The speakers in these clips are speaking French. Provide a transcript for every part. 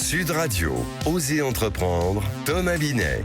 Sud Radio, Osez entreprendre, Thomas Binet.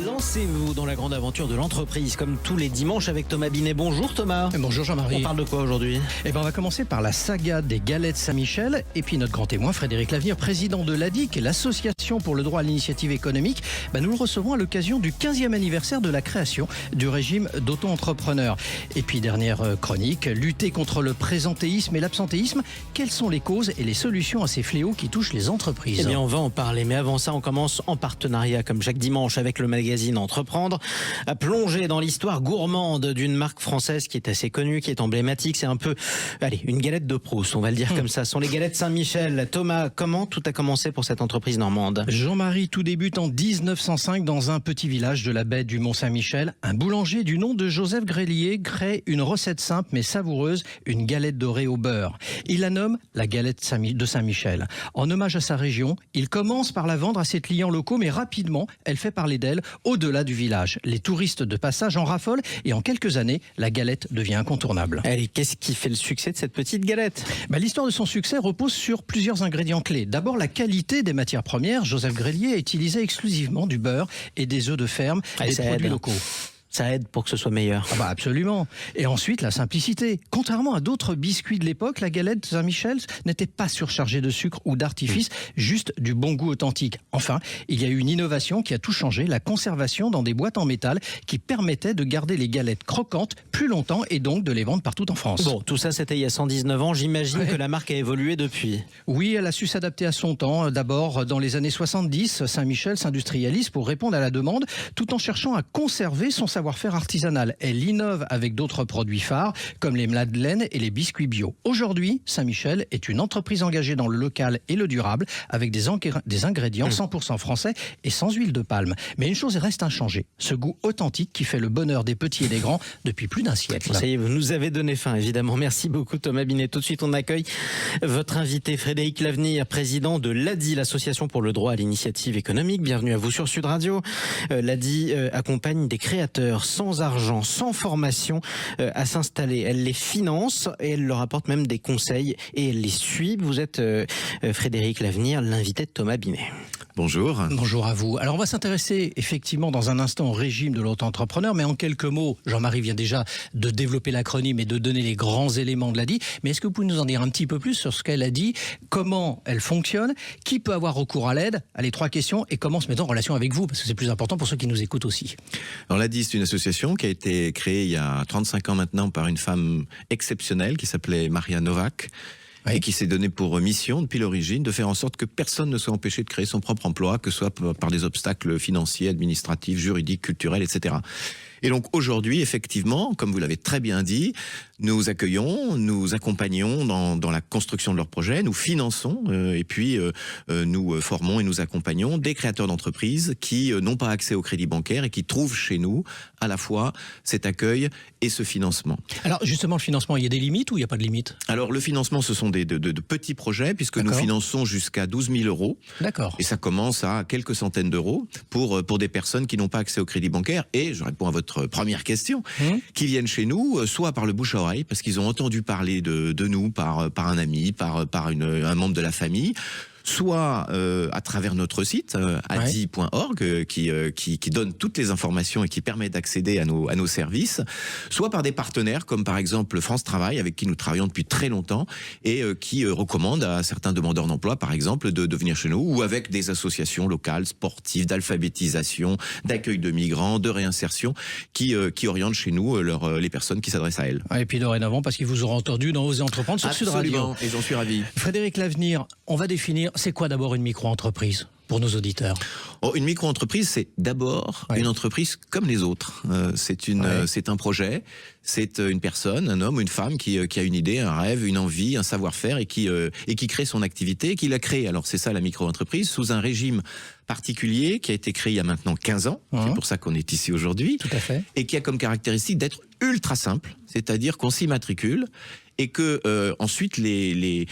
Lancez-vous dans la grande aventure de l'entreprise, comme tous les dimanches avec Thomas Binet. Bonjour Thomas. Bonjour Jean-Marie. On parle de quoi aujourd'hui ? On va commencer par la saga des galettes Saint-Michel. Et puis notre grand témoin, Frédéric Lavenir, président de l'ADIC, l'Association pour le droit à l'initiative économique. Nous le recevons à l'occasion du 15e anniversaire de la création du régime d'auto-entrepreneur. Et puis dernière chronique, lutter contre le présentéisme et l'absentéisme. Quelles sont les causes et les solutions à ces fléaux qui touchent les entreprises ? Eh bien, on va en parler. Mais avant ça, on commence en partenariat, comme chaque dimanche, avec le magazine Entreprendre, à plonger dans l'histoire gourmande d'une marque française qui est assez connue, qui est emblématique. C'est un peu, une galette de Proust, on va le dire comme ça. Ce sont les galettes Saint-Michel. Thomas, comment tout a commencé pour cette entreprise normande ? Jean-Marie, tout débute en 1905 dans un petit village de la baie du Mont-Saint-Michel. Un boulanger du nom de Joseph Grélier crée une recette simple mais savoureuse, une galette dorée au beurre. Il la nomme la galette de Saint-Michel. En hommage à sa région, il commence par la vendre à ses clients locaux, mais rapidement, elle fait parler d'elle au-delà du village. Les touristes de passage en raffolent et en quelques années, la galette devient incontournable. Allez, qu'est-ce qui fait le succès de cette petite galette ? L'histoire de son succès repose sur plusieurs ingrédients clés. D'abord, la qualité des matières premières. Joseph Grélier a utilisé exclusivement du beurre et des œufs de ferme, des produits locaux. Ça aide pour que ce soit meilleur. Absolument. Et ensuite, la simplicité. Contrairement à d'autres biscuits de l'époque, la galette Saint-Michel n'était pas surchargée de sucre ou d'artifice, juste du bon goût authentique. Enfin, il y a eu une innovation qui a tout changé, la conservation dans des boîtes en métal qui permettait de garder les galettes croquantes plus longtemps et donc de les vendre partout en France. Bon, tout ça c'était il y a 119 ans. J'imagine que la marque a évolué depuis. Oui, elle a su s'adapter à son temps. D'abord, dans les années 70, Saint-Michel s'industrialise pour répondre à la demande tout en cherchant à conserver son savoir-faire artisanal. Elle innove avec d'autres produits phares comme les madeleines et les biscuits bio. Aujourd'hui, Saint-Michel est une entreprise engagée dans le local et le durable avec des ingrédients 100% français et sans huile de palme. Mais une chose reste inchangée, ce goût authentique qui fait le bonheur des petits et des grands depuis plus d'un siècle. Ça y est, vous nous avez donné faim, évidemment. Merci beaucoup Thomas Binet. Tout de suite, on accueille votre invité Frédéric Lavenir, président de l'ADI, l'Association pour le droit à l'initiative économique. Bienvenue à vous sur Sud Radio. L'ADI accompagne des créateurs sans argent, sans formation à s'installer. Elle les finance et elle leur apporte même des conseils et elle les suit. Vous êtes Frédéric Lavenir, l'invité de Thomas Binet. Bonjour. Bonjour à vous. Alors on va s'intéresser effectivement dans un instant au régime de l'auto-entrepreneur, mais en quelques mots, Jean-Marie vient déjà de développer l'acronyme et de donner les grands éléments de l'ADI, mais est-ce que vous pouvez nous en dire un petit peu plus sur ce qu'elle a dit, comment elle fonctionne, qui peut avoir recours à l'aide, les trois questions, et comment se mettre en relation avec vous, parce que c'est plus important pour ceux qui nous écoutent aussi. Alors l'ADI, c'est une association qui a été créée il y a 35 ans maintenant par une femme exceptionnelle qui s'appelait Maria Novak. Et qui s'est donné pour mission, depuis l'origine, de faire en sorte que personne ne soit empêché de créer son propre emploi, que ce soit par des obstacles financiers, administratifs, juridiques, culturels, etc. Et donc aujourd'hui, effectivement, comme vous l'avez très bien dit, nous accueillons, nous accompagnons dans la construction de leurs projets, nous finançons et puis nous formons et nous accompagnons des créateurs d'entreprises qui n'ont pas accès au crédit bancaire et qui trouvent chez nous à la fois cet accueil et ce financement. Alors justement, le financement, il y a des limites ou il n'y a pas de limites ? Alors le financement, ce sont de petits projets puisque nous finançons jusqu'à 12 000 euros. D'accord. Et ça commence à quelques centaines d'euros pour des personnes qui n'ont pas accès au crédit bancaire. Et je réponds à votre première question, qui viennent chez nous, soit par le bouche à oreille, parce qu'ils ont entendu parler de nous par un ami, par un membre de la famille, soit à travers notre site adi.org qui donne toutes les informations et qui permet d'accéder à nos services, soit par des partenaires comme par exemple France Travail avec qui nous travaillons depuis très longtemps et qui recommande à certains demandeurs d'emploi par exemple de venir chez nous, ou avec des associations locales sportives d'alphabétisation, d'accueil de migrants, de réinsertion qui orientent chez nous les personnes qui s'adressent à elles. Et puis dorénavant, parce qu'ils vous auront entendu dans Osez entreprendre sur Sud Radio. Absolument, et j'en suis ravi. Frédéric Lavenir, on va définir, c'est quoi d'abord une micro-entreprise pour nos auditeurs ? Une micro-entreprise, c'est d'abord une entreprise comme les autres. C'est un projet, c'est une personne, un homme ou une femme qui a une idée, un rêve, une envie, un savoir-faire et qui crée son activité et qui la crée. Alors c'est ça la micro-entreprise, sous un régime particulier qui a été créé il y a maintenant 15 ans. C'est pour ça qu'on est ici aujourd'hui. Tout à fait. Et qui a comme caractéristique d'être ultra simple, c'est-à-dire qu'on s'y matricule et que ensuite les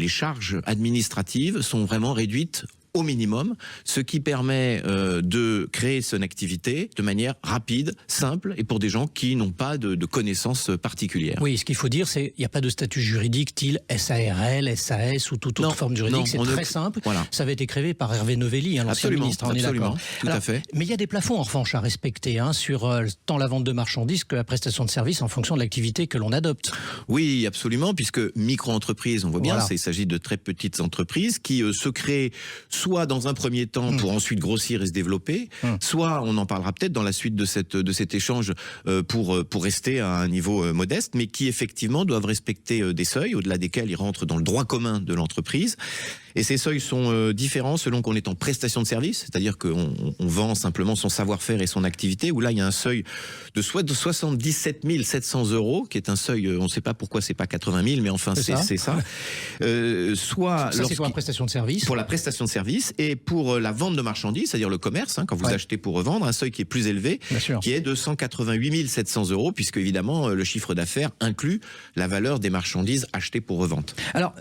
charges administratives sont vraiment réduites au minimum, ce qui permet de créer son activité de manière rapide, simple, et pour des gens qui n'ont pas de connaissances particulières. Oui, ce qu'il faut dire, c'est qu'il n'y a pas de statut juridique style SARL, SAS ou toute autre forme juridique. C'est très simple. Voilà. Ça avait été créé par Hervé Novelli, l'ancien ministre. On est d'accord. Tout à fait. Mais il y a des plafonds en revanche à respecter sur tant la vente de marchandises que la prestation de services en fonction de l'activité que l'on adopte. Oui, absolument, puisque micro-entreprise, on voit bien, il s'agit de très petites entreprises qui se créent soit dans un premier temps pour ensuite grossir et se développer, soit, on en parlera peut-être dans la suite de cet échange, pour rester à un niveau modeste, mais qui effectivement doivent respecter des seuils au-delà desquels ils rentrent dans le droit commun de l'entreprise. Et ces seuils sont différents selon qu'on est en prestation de service, c'est-à-dire qu'on vend simplement son savoir-faire et son activité, où là il y a un seuil de 77 700 €, qui est un seuil, on ne sait pas pourquoi c'est pas 80 000, mais enfin c'est ça. Soit ça c'est pour la prestation de service. Pour la prestation de service et pour la vente de marchandises, c'est-à-dire le commerce, quand vous achetez pour revendre, un seuil qui est plus élevé, qui est de 188 700 €, puisque évidemment le chiffre d'affaires inclut la valeur des marchandises achetées pour revente. Alors,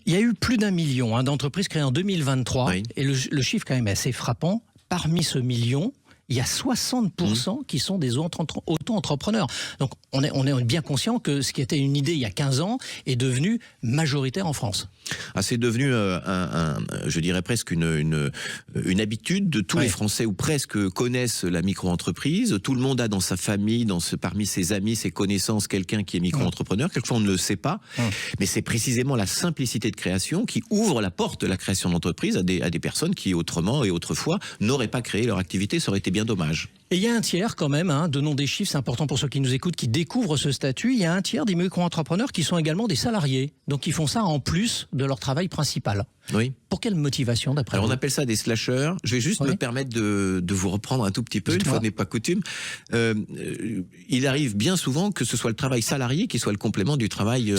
il y a eu plus d'1 million d'entreprises créées en 2023, et le chiffre quand même est assez frappant. Parmi ce million, il y a 60% qui sont des auto-entrepreneurs. Donc on est bien conscient que ce qui était une idée il y a 15 ans est devenu majoritaire en France. C'est devenu, je dirais presque une habitude de tous les Français, ou presque, connaissent la micro-entreprise. Tout le monde a dans sa famille, parmi ses amis, ses connaissances, quelqu'un qui est micro-entrepreneur. Quelquefois on ne le sait pas, mais c'est précisément la simplicité de création qui ouvre la porte de la création d'entreprise à des personnes qui autrement et autrefois n'auraient pas créé leur activité. Ça aurait été bien dommage. Et il y a un tiers quand même, donnons des chiffres, c'est important pour ceux qui nous écoutent, qui découvrent ce statut, il y a un tiers des micro-entrepreneurs qui sont également des salariés, donc ils font ça en plus de leur travail principal. Oui. Pour quelle motivation d'après vous ? On appelle ça des slasheurs. Je vais juste me permettre de vous reprendre un tout petit peu, une fois n'est pas coutume. Il arrive bien souvent que ce soit le travail salarié qui soit le complément du travail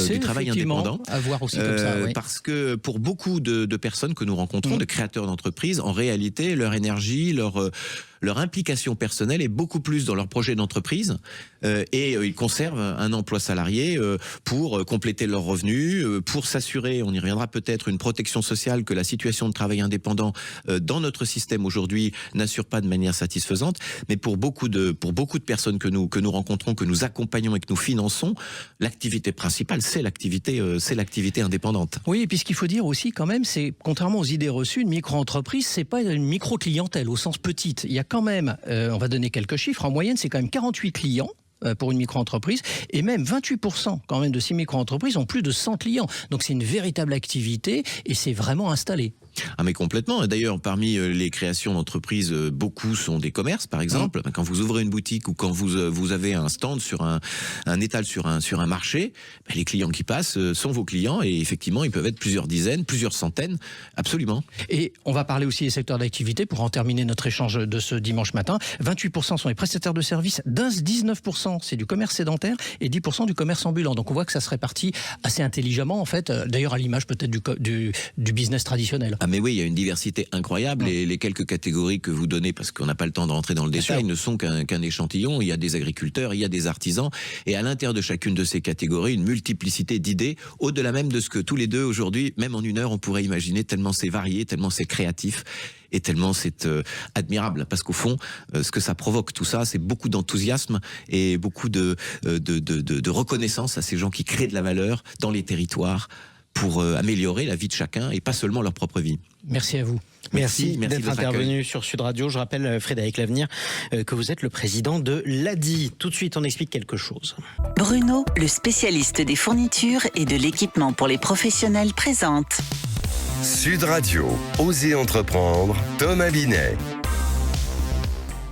indépendant. À voir aussi comme ça, parce que pour beaucoup de personnes que nous rencontrons, de créateurs d'entreprises, en réalité, leur énergie, leur implication personnelle est beaucoup plus dans leur projet d'entreprise, et ils conservent un emploi salarié pour compléter leurs revenus, pour s'assurer, on y reviendra peut-être, une protection sociale que la situation de travail indépendant dans notre système aujourd'hui n'assure pas de manière satisfaisante. Mais pour beaucoup de personnes que nous rencontrons, que nous accompagnons et que nous finançons, l'activité principale, c'est l'activité indépendante. Oui, et puis ce qu'il faut dire aussi quand même, c'est contrairement aux idées reçues, une micro-entreprise, c'est pas une micro-clientèle au sens petite. Il y a quand même, on va donner quelques chiffres, en moyenne c'est quand même 48 clients pour une micro-entreprise, et même 28% quand même de ces micro-entreprises ont plus de 100 clients. Donc c'est une véritable activité et c'est vraiment installé. Mais complètement. D'ailleurs, parmi les créations d'entreprises, beaucoup sont des commerces, par exemple. Quand vous ouvrez une boutique ou quand vous avez un stand sur un étal sur un marché, les clients qui passent sont vos clients, et effectivement, ils peuvent être plusieurs dizaines, plusieurs centaines, absolument. Et on va parler aussi des secteurs d'activité pour en terminer notre échange de ce dimanche matin. 28% sont les prestataires de services, 19% c'est du commerce sédentaire et 10% du commerce ambulant. Donc on voit que ça se répartit assez intelligemment, en fait, d'ailleurs à l'image peut-être du business traditionnel. Mais oui, il y a une diversité incroyable, et les quelques catégories que vous donnez, parce qu'on n'a pas le temps de rentrer dans le détail, ne sont qu'un échantillon. Il y a des agriculteurs, il y a des artisans, et à l'intérieur de chacune de ces catégories, une multiplicité d'idées, au-delà même de ce que tous les deux aujourd'hui, même en une heure, on pourrait imaginer, tellement c'est varié, tellement c'est créatif, et tellement c'est admirable, parce qu'au fond, ce que ça provoque, tout ça, c'est beaucoup d'enthousiasme et beaucoup de reconnaissance à ces gens qui créent de la valeur dans les territoires, pour améliorer la vie de chacun et pas seulement leur propre vie. Merci à vous. Merci d'être intervenu sur Sud Radio. Je rappelle, Frédéric Lavenir, que vous êtes le président de l'ADI. Tout de suite, on explique quelque chose. Bruno, le spécialiste des fournitures et de l'équipement pour les professionnels, présente Sud Radio, Osez entreprendre, Thomas Binet.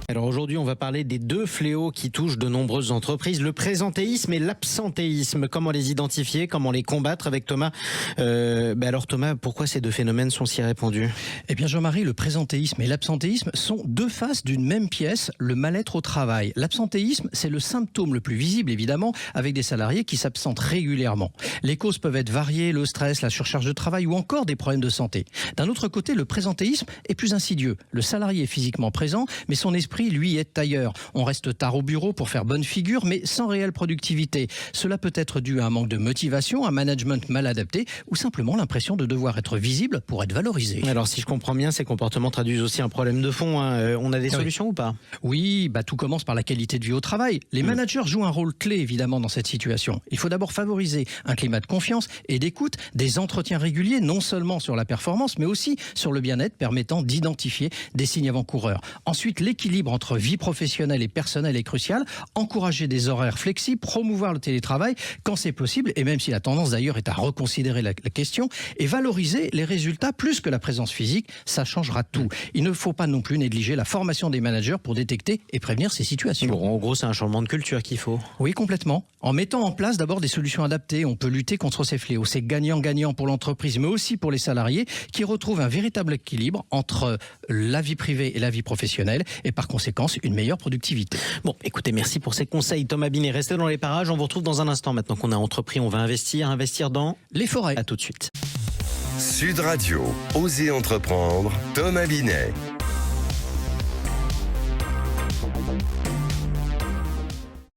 Alors aujourd'hui, on va parler des deux fléaux qui touchent de nombreuses entreprises, le présentéisme et l'absentéisme. Comment les identifier, comment les combattre avec Thomas. Alors Thomas, pourquoi ces deux phénomènes sont si répandus ? Eh bien Jean-Marie, le présentéisme et l'absentéisme sont deux faces d'une même pièce, le mal-être au travail. L'absentéisme, c'est le symptôme le plus visible évidemment, avec des salariés qui s'absentent régulièrement. Les causes peuvent être variées, le stress, la surcharge de travail ou encore des problèmes de santé. D'un autre côté, le présentéisme est plus insidieux. Le salarié est physiquement présent, mais son esprit l'esprit, lui, est ailleurs. On reste tard au bureau pour faire bonne figure, mais sans réelle productivité. Cela peut être dû à un manque de motivation, un management mal adapté ou simplement l'impression de devoir être visible pour être valorisé. Alors si je comprends bien, ces comportements traduisent aussi un problème de fond. On a des solutions ou pas? Oui, tout commence par la qualité de vie au travail. Les managers jouent un rôle clé évidemment dans cette situation. Il faut d'abord favoriser un climat de confiance et d'écoute, des entretiens réguliers, non seulement sur la performance, mais aussi sur le bien-être, permettant d'identifier des signes avant-coureurs. Ensuite, l'équilibre entre vie professionnelle et personnelle est crucial. Encourager des horaires flexibles, promouvoir le télétravail quand c'est possible, et même si la tendance d'ailleurs est à reconsidérer la question, et valoriser les résultats plus que la présence physique, ça changera tout. Il ne faut pas non plus négliger la formation des managers pour détecter et prévenir ces situations. Bon, en gros, c'est un changement de culture qu'il faut. Oui, complètement. En mettant en place d'abord des solutions adaptées, on peut lutter contre ces fléaux. C'est gagnant-gagnant pour l'entreprise, mais aussi pour les salariés qui retrouvent un véritable équilibre entre la vie privée et la vie professionnelle et par conséquence une meilleure productivité. Bon, écoutez, merci pour ces conseils. Thomas Binet, restez dans les parages. On vous retrouve dans un instant. Maintenant qu'on a entrepris, on va investir dans les forêts. À tout de suite. Sud Radio, Osez entreprendre, Thomas Binet.